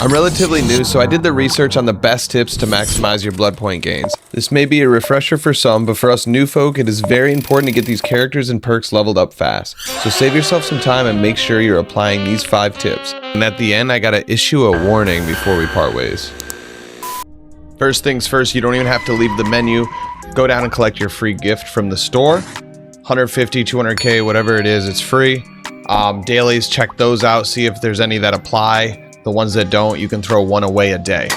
I'm relatively new, so I did the research on the best tips to maximize your blood point gains. This may be a refresher for some, but for us new folk, it is very important to get these characters and perks leveled up fast. So save yourself some time and make sure you're applying these 5 tips. And at the end, I gotta issue a warning before we part ways. First things first, you don't even have to leave the menu. Go down and collect your free gift from the store. 150, 200k, whatever it is, it's free. Dailies, check those out, see if there's any that apply. The ones that don't, you can throw one away a day.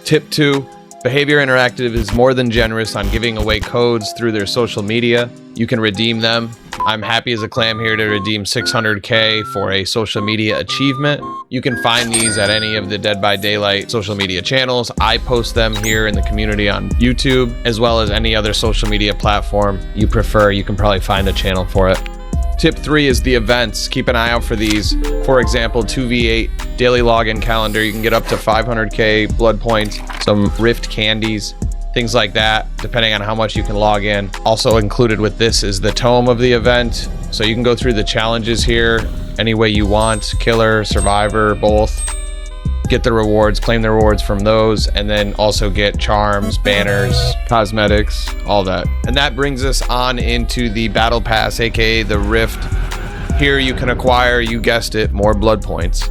Tip 2, Behavior Interactive is more than generous on giving away codes through their social media. You can redeem them. I'm happy as a clam here to redeem 600k for a social media achievement. You can find these at any of the Dead by Daylight social media channels. I post them here in the community on YouTube, as well as any other social media platform you prefer. You can probably find a channel for it. Tip 3 is the events. Keep an eye out for these. For example, 2v8 daily login calendar. You can get up to 500k blood points, some rift candies, things like that, depending on how much you can log in. Also included with this is the tome of the event. So you can go through the challenges here any way you want, killer, survivor, both. Get the rewards, claim the rewards from those, and then also get charms, banners, cosmetics, all that. And that brings us on into the battle pass, aka the rift. Here you can acquire, you guessed it, more blood points.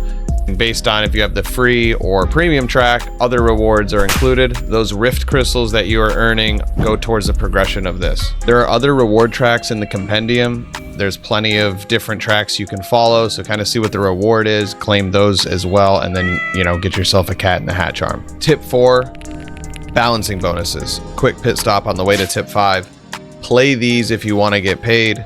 And based on if you have the free or premium track, other rewards are included. Those rift crystals that you are earning go towards the progression of this. There are other reward tracks in the compendium. There's plenty of different tracks you can follow, so kind of see what the reward is, claim those as well, and then, you know, get yourself a cat in the hat charm. Tip 4, balancing bonuses. Quick pit stop on the way to tip 5. Play these if you want to get paid,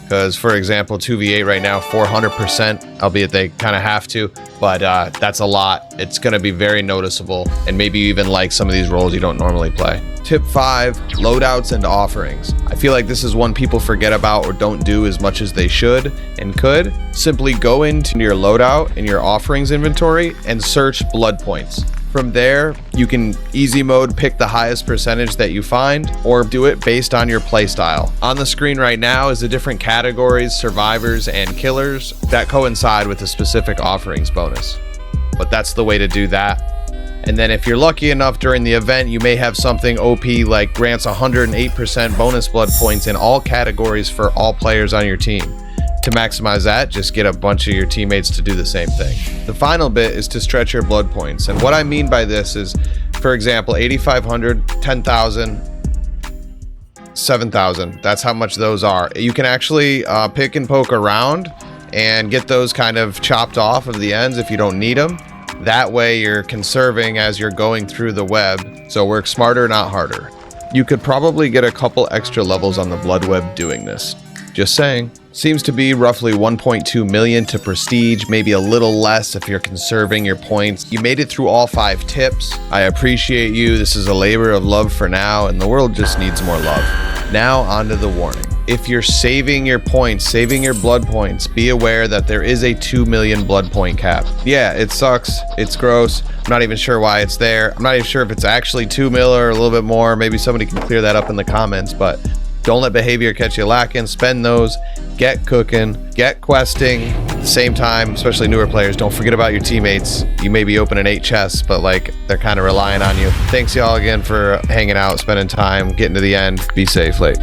because for example, 2v8 right now, 400%, albeit they kind of have to, but that's a lot. It's going to be very noticeable, and maybe you even like some of these roles you don't normally play. Tip 5, loadouts and offerings. I feel like this is one people forget about or don't do as much as they should and could. Simply go into your loadout and your offerings inventory and search blood points. From there, you can easy mode pick the highest percentage that you find, or do it based on your playstyle. On the screen right now is the different categories, survivors and killers, that coincide with a specific offerings bonus. But that's the way to do that. And then if you're lucky enough during the event, you may have something OP like grants 108% bonus blood points in all categories for all players on your team. To maximize that, just get a bunch of your teammates to do the same thing. The final bit is to stretch your blood points. And what I mean by this is, for example, 8,500, 10,000, 7,000. That's how much those are. You can actually pick and poke around and get those kind of chopped off of the ends if you don't need them. That way you're conserving as you're going through the web. So work smarter, not harder. You could probably get a couple extra levels on the blood web doing this. Just saying. Seems to be roughly 1.2 million to prestige, maybe a little less if you're conserving your points. You made it through all 5 tips. I appreciate you. This is a labor of love for now, and the world just needs more love. Now on to the warning. If you're saving your points, saving your blood points, be aware that there is a 2 million blood point cap. Yeah, it sucks. It's gross. I'm not even sure why it's there. I'm not even sure if it's actually 2 mil or a little bit more. Maybe somebody can clear that up in the comments, but don't let behavior catch you lacking. Spend those, get cooking, get questing. At the same time, especially newer players, don't forget about your teammates. You may be opening 8 chests, but like they're kind of relying on you. Thanks y'all again for hanging out, spending time, getting to the end. Be safe, late.